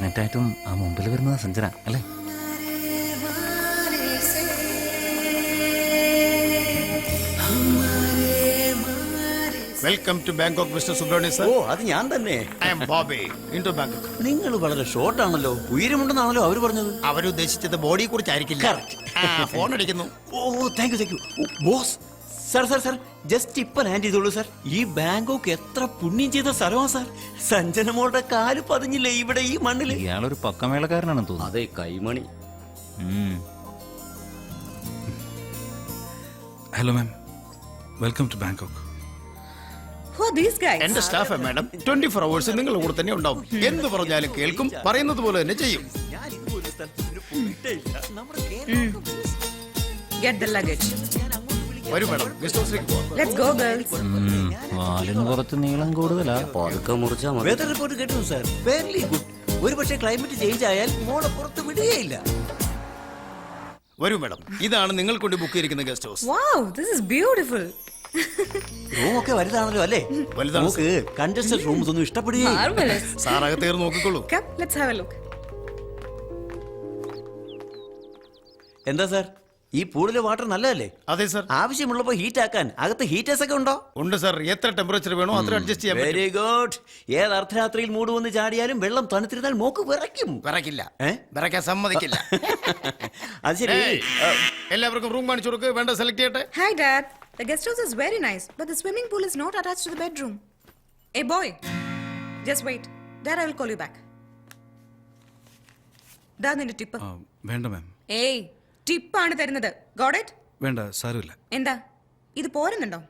Silent ആയിട്ടും ആ മുമ്പിൽ വരുന്നത് സഞ്ജന അല്ലേ? Welcome to Bangkok mister Subrahmanya sir. ഓ അത് ഞാൻ തന്നെ. I am Bobby into Bangkok. നിങ്ങൾ വളരെ ഷോർട്ട് ആണല്ലോ, ഉയരമുണ്ടെന്നാണല്ലോ അവര് പറഞ്ഞത്. അവരുദ്ദേശിച്ചത് ബോഡിയെ കുറിച്ചായിരിക്കില്ല. ഫോൺ അടിക്കുന്നു. ഓ thank you boss. Sir sir sir just ഇപ്പൊ ലാൻഡ് ചെയ്തോളൂ സാർ. ഈ ബാങ്കോക്ക് എത്ര പുണ്യം ചെയ്ത സ്ഥലമാണ് സാർ. സഞ്ജനമോളുടെ കാല് പതിഞ്ഞില്ലേ ഇവിടെ ഈ മണ്ണില്. ഇയാളൊരു പക്കമേളക്കാരനാണെന്ന് തോന്നുന്നു. അതെ കൈമണി. Hello ma'am, welcome to Bangkok. എന്റെ സ്റ്റാഫ് മാഡം 24 hours നിങ്ങളുടെ കൂടെ തന്നെ ഉണ്ടാവും. എന്ത് പറഞ്ഞാലും കേൾക്കും, പറയുന്നത് പോലെ തന്നെ ചെയ്യും. വരൂ മാഡം, ഗസ്റ്റ് ഹൗസിലേക്ക് പോകാം. വാലിന് കുറച്ച് നീളം കൂടുതലാ. പതുക്കെ മുറിച്ചാ മതി. വെതർ റിപ്പോർട്ട് കേട്ടു സാർ, വെരി ഗുഡ്. ഒരു പക്ഷേ ക്ലൈമറ്റ് ചേഞ്ച് ആയാൽ മോളെ പുറത്ത് വിടുകയില്ല. വരൂ മാഡം, ഇതാണ് നിങ്ങൾക്ക് വേണ്ടി ബുക്ക് ചെയ്തിരിക്കുന്ന guest house. Wow, this is beautiful. റൂമൊക്കെ വലുതാണല്ലോ അല്ലേ? വലുതാണ്. നമുക്ക് കണ്ടസ്റ്റഡ് റൂംസ് ഒന്നും ഇഷ്ടപ്പെടുകയില്ല. Marvelous. സാർ അകത്തേറി നോക്കിക്കോളൂ. Come, let's have a look. എന്താ സാർ, ഈ പൂളിലെ വാട്ടർ നല്ലതല്ലേ? അതെ സാർ. ആവശ്യമുള്ളപ്പോ ഹീറ്റ് ആക്കാൻ അകത്ത് ഹീറ്റേഴ്സ് ഒക്കെ ഉണ്ടോ? ഉണ്ട് സാർ. എത്ര ടെമ്പറേച്ചർ വേണോ അത്ര അഡ്ജസ്റ്റ് ചെയ്യാൻ പറ്റും. Very good. ഏത് അർദ്ധരാത്രിയിൽ മൂട് വന്ന് ചാടിയാലും വെള്ളം തണുത്തിരുന്നാൽ മോക്ക് വിറയ്ക്കും. വിറക്കില്ല, വിറയ്ക്കാൻ സമ്മതിക്കില്ല. അത് ശരി. എല്ലാവർക്കും റൂം കാണിച്ചു കൊടുക്ക്. വേണ്ട സെലക്ട് ചെയ്യട്ടെ. Hi, Dad. The guest house is very nice, but the swimming pool is not attached to the bedroom. Hey, boy. Just wait. Dad, I will call you back. Dad, നിന്റെ tip. വേണ്ട മാം. ഏയ്, ടിപ്പാണ് തരുന്നത്. Got it? വേണ്ട, സാരമില്ല. എന്താ ഇത് പോരുന്നുണ്ടോ?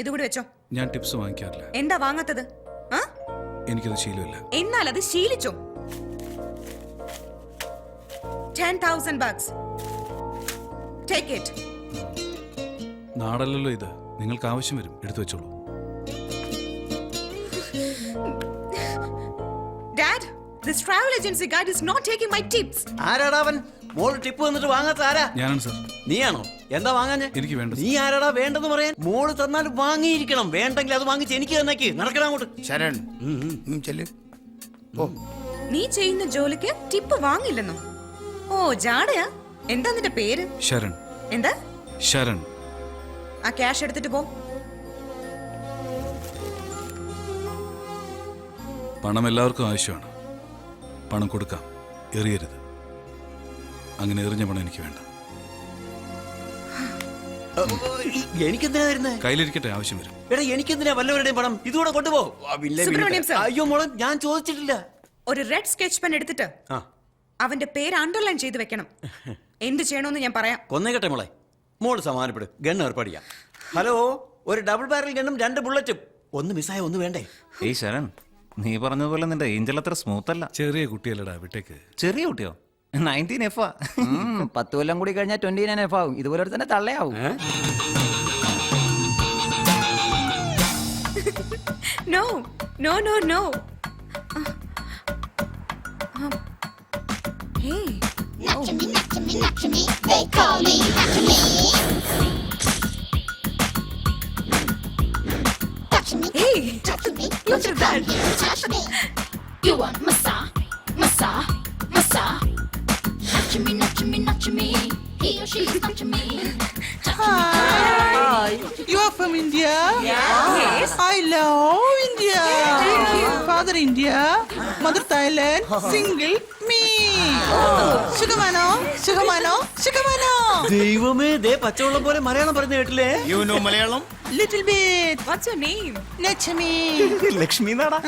ഇതുകൂടി വെച്ചോ. ഞാൻ ടിപ്സ് വാങ്ങിക്കാറില്ല. എന്താ വാങ്ങാത്തത്? എനിക്കത് ശീലമില്ല. എന്നാൽ അത് ശീലിച്ചോ. $10,000. Take it. നാടല്ലല്ലോ ഇത്, നിങ്ങൾക്ക് ആവശ്യം വരും, എടുത്തു വെച്ചോളൂ. Dad, this travel agency guide is not taking my tips. ആരാടാ അവൻ? മോള് ടിപ്പ് വന്നിട്ട് വാങ്ങാത്ത ആരാ? ഞാനാണ് സാർ. നീയാണോ? എന്താ വാങ്ങാഞ്ഞേ? എനിക്ക് വേണ്ട. നീ ആരാടാ വേണ്ടെന്ന് പറയാൻ? മോള് തന്നാൽ വാങ്ങിയിരിക്കണം, വേണ്ടെങ്കിൽ അത് വാങ്ങിച്ച് എനിക്ക് തന്നേക്ക്. നടക്കണം അങ്ങോട്ട്. ശരൺ ചെല്ല്. ഓ, നീ ചെയ്യുന്ന ജോലിക്ക് ടിപ്പ് വാങ്ങില്ലെന്നോ? ഓ ജാടയാ. എന്താ നിന്റെ പേര്? ശരൺ. എന്താ? ശരൺ. ആ ക്യാഷ് എടുത്തിട്ട് പോ. പണം എല്ലാവർക്കും ആവശ്യമാണ്. പണം കൊടുക്കാം, എറിയരുത്. അങ്ങനെ എറിഞ്ഞ പണം എനിക്ക് വേണ്ട. എനിക്കെന്തിനാ വരുന്നത്? കയ്യിലിരിക്കട്ടെ, ആവശ്യം വരും. എടാ എനിക്കെന്തിനാ വല്ലവരുടെയും പണം? ഇതുകൂടെ കൊണ്ടുപോ. സുബ്രഹ്മണ്യം സർ. അയ്യോ മോളെ, ഞാൻ ചോദിച്ചിട്ടില്ല. ഒരു റെഡ് സ്കെച്ച് പെൻ എടുത്തിട്ട് അവന്റെ പേര് അണ്ടർലൈൻ ചെയ്ത് വെക്കണം. എന്ത് ചെയ്യണമെന്ന് ഞാൻ പറയാം. കൊന്നേക്കട്ടെ മോളെ. മോള് സമാധാനപ്പെടും. ഗണ്ണ് ഏർപ്പാടിയാ. ഹലോ, ഒരു ഡബിൾ ബാരൽ ഗണ്ണും 2 ബുള്ളറ്റും. ഒന്ന് മിസ്സായ ഒന്ന് വേണ്ടേ? ഏയ് ശരൺ, നീ പറഞ്ഞതുപോലെ നിന്റെ ഏഞ്ചൽ അത്ര സ്മൂത്ത് അല്ല. ചെറിയ കുട്ടിയല്ലടാ, വിട്ടേക്ക്. ചെറിയ കുട്ടിയോ? 19F. 10 കൊല്ലം കൂടി കഴിഞ്ഞാൽ 29F ആവും. ഇതുപോലെ തന്നെ തള്ളയാവും. No, no, no, no. Hey. Natcha me, they call me Natcha me. Hey, Touch me, look at that. touch me. You want massage, massage, massage. Natcha me, natcha me. He or she is touching me. Hi. You are from India? Yes. I love India. Thank you. Father India, Mother Thailand, single me. സുഖമാണോ? സുഖമാണോ? സുഖമാണോ? ദൈവമേ, ദേ പച്ചവെള്ളം പോലെ മലയാളം പറഞ്ഞു കേട്ടില്ലേ? You know Malayalam? Little bit. What's your name? Natchami. Lakshmi നാടാ.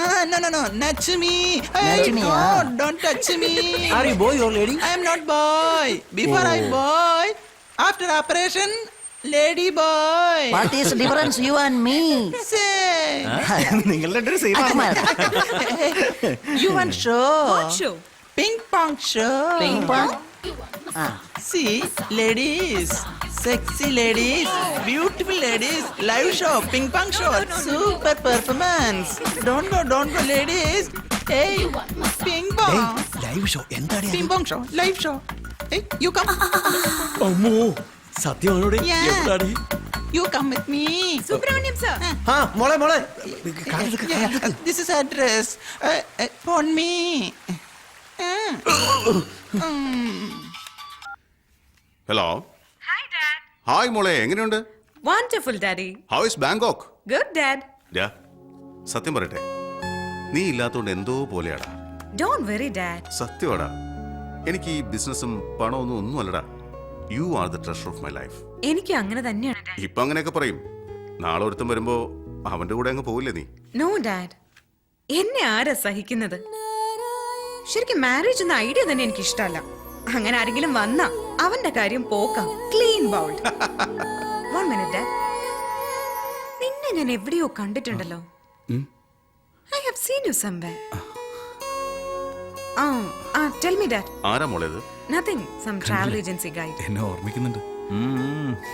No. Natchami. Hey, Natchami, God, don't touch me. Are you boy or lady? I am not boy. Before I boy, after operation, lady boy. What is difference you and me? Say. നിങ്ങളുടെ ഒരു same You want show? What show? Ping pong show. Ping pong? See, ladies, sexy ladies, beautiful ladies, live show, ping pong show, super performance. Don't go, ladies. Hey, ping pong. Live show എന്താടി? Ping pong show, live show. Hey, you come. അമ്മോ, സത്യമാണോടെ? Yeah. എവിടാടി? You come with me. Subramaniam sir. ആ മോളെ മോളെ Yeah, this is address. Phone me. Hello Hi dad. Hi മോളെ എങ്ങനെയുണ്ട്? Wonderful daddy. How is Bangkok? Good dad. സത്യം പറയട്ടെ, നീ ഇല്ലാത്തോണ്ട് എന്തോ പോലെയാടാ. Don't worry dad. സത്യമാടാ, എനിക്ക് ഈ ബിസിനസ്സും പണമൊന്നും ഒന്നുമല്ലടാ. You are the treasure of my life. എനിക്ക് അങ്ങനെ തന്നെയാണ് dad. ഇപ്പൊ അങ്ങനെയൊക്കെ പറയും, നാളെ ഒരുത്തം വരുമ്പോ അവന്റെ കൂടെ അങ്ങ് പോവില്ലേ നീ? No dad. എന്നെ ആരാ സഹിക്കുന്നത്? ശരിക്കും മാരേജ് എന്ന ഐഡിയ തന്നെ എനിക്ക് ഇഷ്ടമല്ല. അങ്ങനെ ആരെങ്കിലും വന്നാ അവന്റെ കാര്യം പോക്കാം. Clean bowled. One minute dad. നിന്നെ ഞാൻ എവിടെയോ കണ്ടിട്ടുണ്ടല്ലോ. I have seen you somewhere. Tell me dad. ആരാ മോളെ ഇത്? Nothing. Some travel agency guide. എന്നെ ഓർമ്മിക്കുന്നുണ്ട്.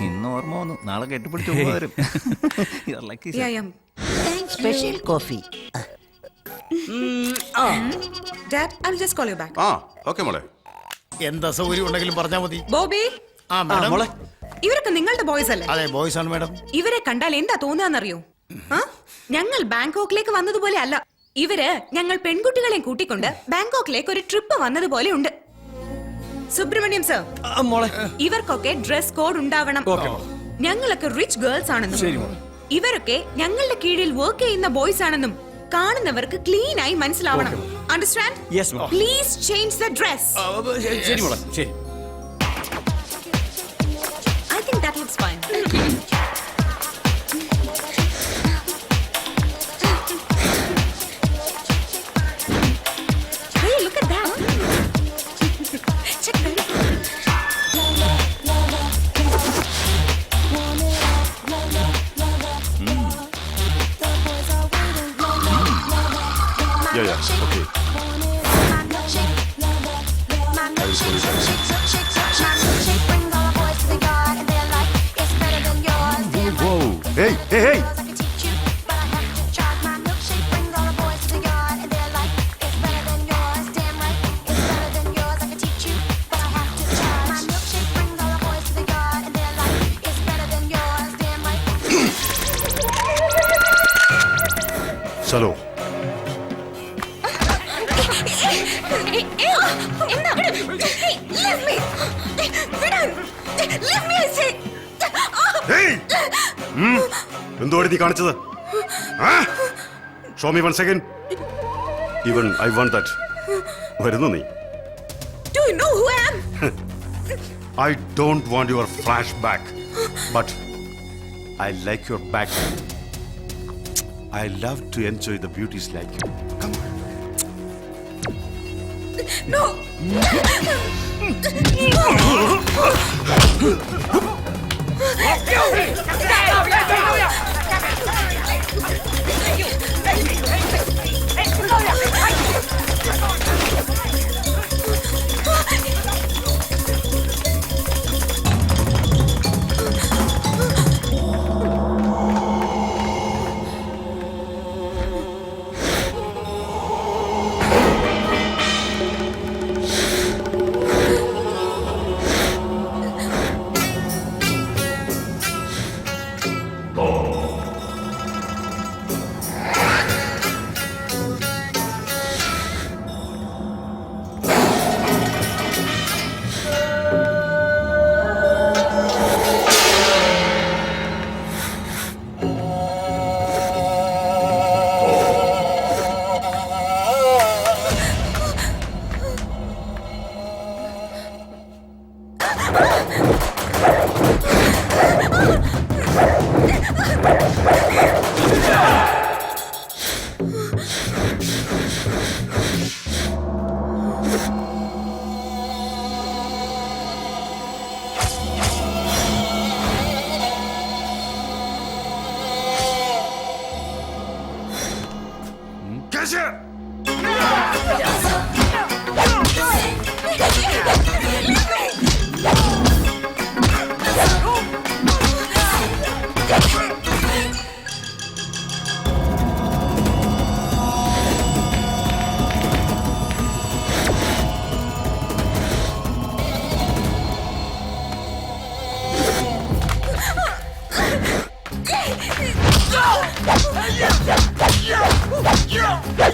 ഇന്ന് ഓർമ്മ വന്നു, നാളെ കെട്ടിപ്പിടിച്ചു വരും. Yeah, yeah. Special coffee. Dad, I'll just call you back. ആ ഓക്കെ മോളെ. എന്താ സൗകര്യം ഉണ്ടെങ്കിലും പറഞ്ഞാൽ മതി. ബോബി, ആ മാഡം. മോളെ ഇവരൊക്കെ നിങ്ങളുടെ ബോയ്സ് അല്ലേ? അതെ, ബോയ്സ് ആണ് മാഡം. ഇവരെ കണ്ടാൽ എന്താ തോന്നുകയെന്നറിയോ? ഞങ്ങൾ ബാങ്കോക്കിലേക്ക് വന്നതുപോലെ അല്ല, ഇവര് ഞങ്ങൾ പെൺകുട്ടികളെ കൂട്ടിക്കൊണ്ട് ബാങ്കോക്കിലേക്ക് ഒരു ട്രിപ്പ് വന്നതുപോലെ ഉണ്ട്. സുബ്രഹ്മണ്യം സർ, മോളെ ഇവർക്കൊക്കെ ഡ്രസ് കോഡ് ഉണ്ടാവണം. ഞങ്ങളൊക്കെ റിച്ച് ഗേൾസ് ആണെന്നും ഇവരൊക്കെ ഞങ്ങളുടെ കീഴിൽ വർക്ക് ചെയ്യുന്ന ബോയ്സ് ആണെന്നും കാണുന്നവർക്ക് ക്ലീൻ ആയി മനസ്സിലാവണം. Understand? Yes, ma'am. Please change the dress. ശരി മോളെ ശരി. I think that looks fine. Hey, look at that. Check that. Okay. Hey, hey, hey! ചലോ. എന്തോടെ നീ കാണിച്ചത്? Show me 1 second. Even I want that. വരുന്നു നീ? Do you know who I am? I don't want your flashback, but I like your back. I love to enjoy the beauties like you. Come on. No. boy.